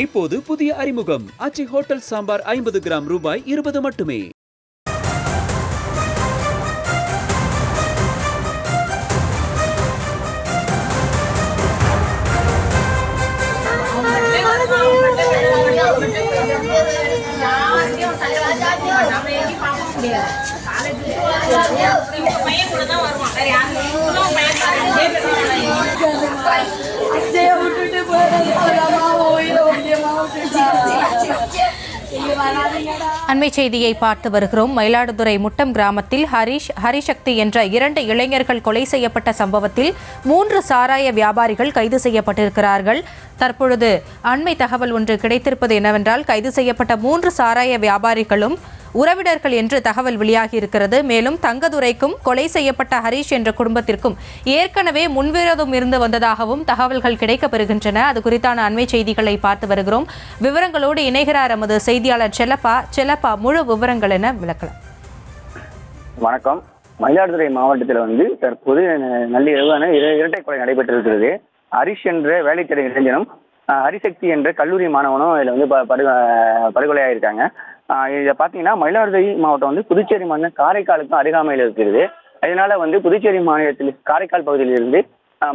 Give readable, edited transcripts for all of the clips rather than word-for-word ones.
இப்போது புதிய அறிமுகம் ஆச்சி ஹோட்டல் சாம்பார் 50 கிராம் ரூபாய் 20 மட்டுமே. அண்மை செய்தியை பார்த்து வருகிறோம். மயிலாடுதுறை முட்டம் கிராமத்தில் ஹரிசக்தி என்ற 2 இளைஞர்கள் கொலை செய்யப்பட்ட சம்பவத்தில் 3 சாராய வியாபாரிகள் கைது செய்யப்பட்டிருக்கிறார்கள். தற்பொழுது அண்மை தகவல் ஒன்று கிடைத்திருப்பது என்னவென்றால், கைது செய்யப்பட்ட 3 சாராய வியாபாரிகளும் உறவினர்கள் என்று தகவல் வெளியாகி இருக்கிறது. மேலும் தங்கதுரைக்கும் கொலை செய்யப்பட்ட ஹரிஷ் என்ற குடும்பத்திற்கும் ஏற்கனவே முன்விரோதம் இருந்து வந்ததாகவும் தகவல்கள் கிடைக்கப்பெறுகின்றன. அது குறித்தான அண்மை செய்திகளை பார்த்து வருகிறோம். விவரங்களோடு இணைகிறார் நமது செய்தியாளர் செல்லப்பா. முழு விவரங்கள் என விளக்கலாம். வணக்கம். மயிலாடுதுறை மாவட்டத்தில் தற்போது நள்ளிரவான இரட்டை கொலை நடைபெற்றிருக்கிறது. ஹரிஷ் என்ற வேலை தேட இளைஞனும் ஹரிசக்தி என்ற கல்லூரி மாணவனும் இதில் படுகொலையாயிருக்காங்க. இதை பார்த்தீங்கன்னா மயிலாடுதுறை மாவட்டம் புதுச்சேரி மாநிலம் காரைக்காலுக்கும் அருகாமையில் இருக்கிறது. இதனால புதுச்சேரி மாநிலத்தில் காரைக்கால் பகுதியிலிருந்து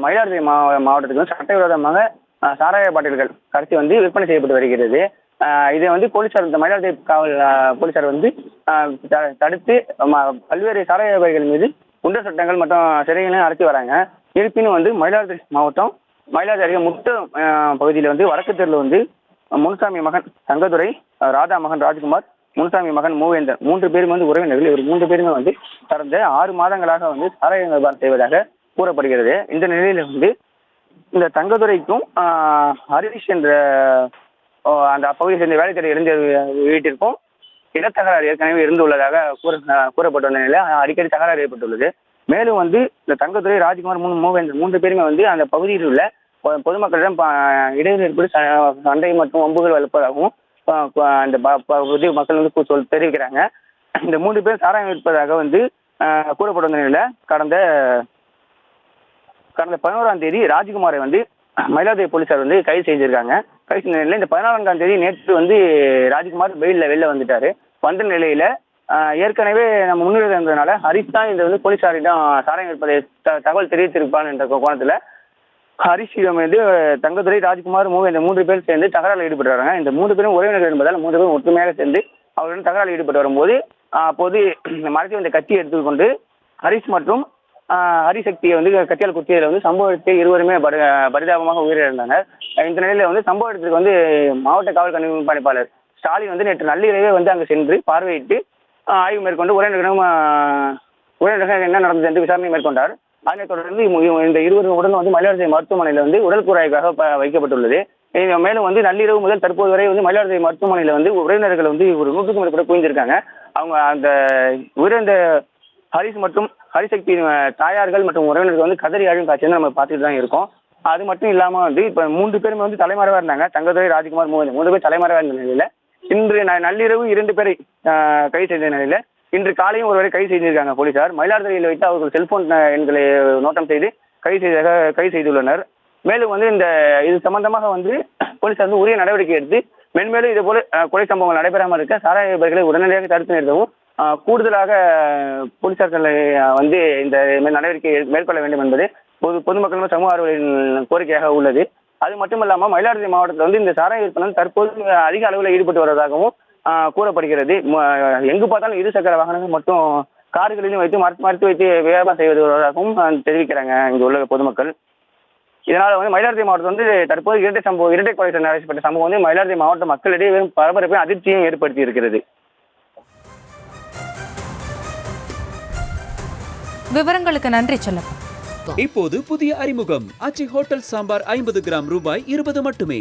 மயிலாடுதுறை மாவட்டத்துக்கு சட்டவிரோதமாக சாராய பாட்டில்கள் கடத்தி விற்பனை செய்யப்பட்டு வருகிறது. இதை போலீசார், இந்த மயிலாடுதுறை காவல் போலீசார் தடுத்து பல்வேறு சாராய வியாபாரிகள் மீது குண்டர் சட்டங்கள் மற்றும் சிறைகளையும் அடைச்சி வராங்க. இருப்பினும் மயிலாடுதுறை மாவட்டம் மயிலாடுதுறை அருகே முட்டம் பகுதியில் வடக்கு தெருவில் முனுசாமி மகன் தங்கதுரை, ராதா மகன் ராஜ்குமார், முனுசாமி மகன் மூவேந்தர் 3 பேருமே உறவினர்கள். இவர் 3 பேருமே கடந்த 6 மாதங்களாக சாராய வியாபாரம் செய்வதாக கூறப்படுகிறது. இந்த நிலையில இந்த தங்கதுரைக்கும் ஹரிஷ் என்ற அந்த பகுதியை சேர்ந்த வேலை தேட இளைஞர் வீட்டிற்கும் இடத்தகராறு ஏற்கனவே இருந்துள்ளதாக கூறப்பட்ட நிலையில அடிக்கடி தகராறு ஏற்பட்டுள்ளது. மேலும் இந்த தங்கதுரை, ராஜ்குமார், மூவேந்தர் 3 பேருமே அந்த பகுதியில் உள்ள பொதுமக்களிடம் இடையூறு ஏற்பட்டு சண்டை மற்றும் வம்புகள் வளர்ப்பதாகவும் அந்த மக்கள் தெரிவிக்கிறாங்க. இந்த 3 பேர் சாராயம் விற்பதாக கூறப்பட்ட நிலையில கடந்த 11ஆம் தேதி ராஜ்குமாரை மயிலாடுதுறை போலீசார் கைது செய்திருக்காங்க. கைது செய்த நிலையில இந்த 14ஆம் தேதி நேற்று ராஜ்குமார் வெளில வந்துட்டாரு. வந்த நிலையில ஏற்கனவே நம்ம முன்னிலை இருந்ததுனால ஹரிஷ் தான் இந்த போலீசாரிடம் சாராயம் விற்பதை தகவல் தெரிவித்திருப்பான் என்ற கோணத்துல ஹரிஷிடம் தங்கதுரை, ராஜ்குமார், மூவேந்தர் 3 பேர் சேர்ந்து தகராறில் ஈடுபட்டு வராங்க. இந்த 3 பேரும் உறவினர்கள் என்பதால் 3 பேரும் ஒற்றுமையாக சேர்ந்து அவருடன் தகராறில் ஈடுபட்டு வரும்போது அப்போது மறைத்து வந்த கத்தியை எடுத்துக்கொண்டு ஹரிஷ் மற்றும் ஹரிசக்தியை கத்தியால் குத்தியதில் சம்பவத்தை இருவருமே பரிதாபமாக உயிரிழந்தாங்க. இந்த நிலையில சம்பவ இடத்துக்கு மாவட்ட காவல் கண்காணிப்பாளர் ஸ்டாலின் நேற்று நள்ளிரவே அங்கே சென்று பார்வையிட்டு ஆய்வு மேற்கொண்டு உறவினர்கள் என்ன நடந்தது என்று விசாரணை மேற்கொண்டார். அதனைத் தொடர்ந்து இந்த இருவரும் உடல் மயிலாடுதுறை மருத்துவமனையில் உடல் கூராய்வாக வைக்கப்பட்டுள்ளது. மேலும் நள்ளிரவு முதல் தற்போது வரை மயிலாடுதுறை மருத்துவமனையில் உறவினர்கள் ஒரு 100க்கும் மேற்பட்ட குவிந்திருக்காங்க. அவங்க அந்த உயிரிழந்த ஹரிஷ் மற்றும் ஹரிசக்தி தாயார்கள் மற்றும் உறவினர்கள் கதறி அழும் காட்சி நம்ம பார்த்துட்டு தான் இருக்கோம். அது மட்டும் இல்லாம இப்ப 3 பேருமே தலைமறைவா இருந்தாங்க. தங்கதுரை, ராஜ்குமார், மூவேந்தர் 3 பேர் தலைமறைவா இருந்த நிலையில இன்று நள்ளிரவு 2 பேரை கைது செய்த நிலையில இன்று காலையும் ஒருவரை கைது செய்திருக்காங்க போலீசார். மயிலாடுதுறையில் வைத்து அவர்கள் செல்போன் எண்களை நோட்டம் செய்து கைது செய்துள்ளனர். மேலும் இது சம்பந்தமாக போலீசார் உரிய நடவடிக்கை எடுத்து மென்மேலும் இது போல கொலை சம்பவங்கள் நடைபெறாமல் இருக்க சாராய வியாபாரிகளை உடனடியாக தடுத்து நிறுத்தவும் கூடுதலாக போலீசார்களை இந்த நடவடிக்கை மேற்கொள்ள வேண்டும் என்பது பொதுமக்கள் சமூக ஆர்வலர்களின் கோரிக்கையாக உள்ளது. அது மட்டுமல்லாமல் மயிலாடுதுறை மாவட்டத்தில் இந்த சாராய விற்பனை தற்போது அதிக அளவில் ஈடுபட்டு வருவதாகவும் கூறப்படுகிறது. எங்கு பார்த்தாலும் 2 சக்கர வாகனங்கள் மற்றும் கார்களிலும் வைத்து மறைத்து வைத்து வியாபாரம் செய்வது வருவதாகவும் தெரிவிக்கிறாங்க இங்கு உள்ள பொதுமக்கள். இதனால மயிலாடுதுறை மாவட்டத்தில் தற்போது இரட்டை கொலை நடைபெற்ற சம்பவம் மயிலாடுதுறை மாவட்ட மக்களிடையே வெறும் பரபரப்பையும் அதிர்ச்சியும் ஏற்படுத்தி இருக்கிறது. விவரங்களுக்கு நன்றி செல்லப்பா. இப்போது புதிய அறிமுகம் ஆச்சி ஹோட்டல் சாம்பார் 50 கிராம் ரூபாய் 20 மட்டுமே.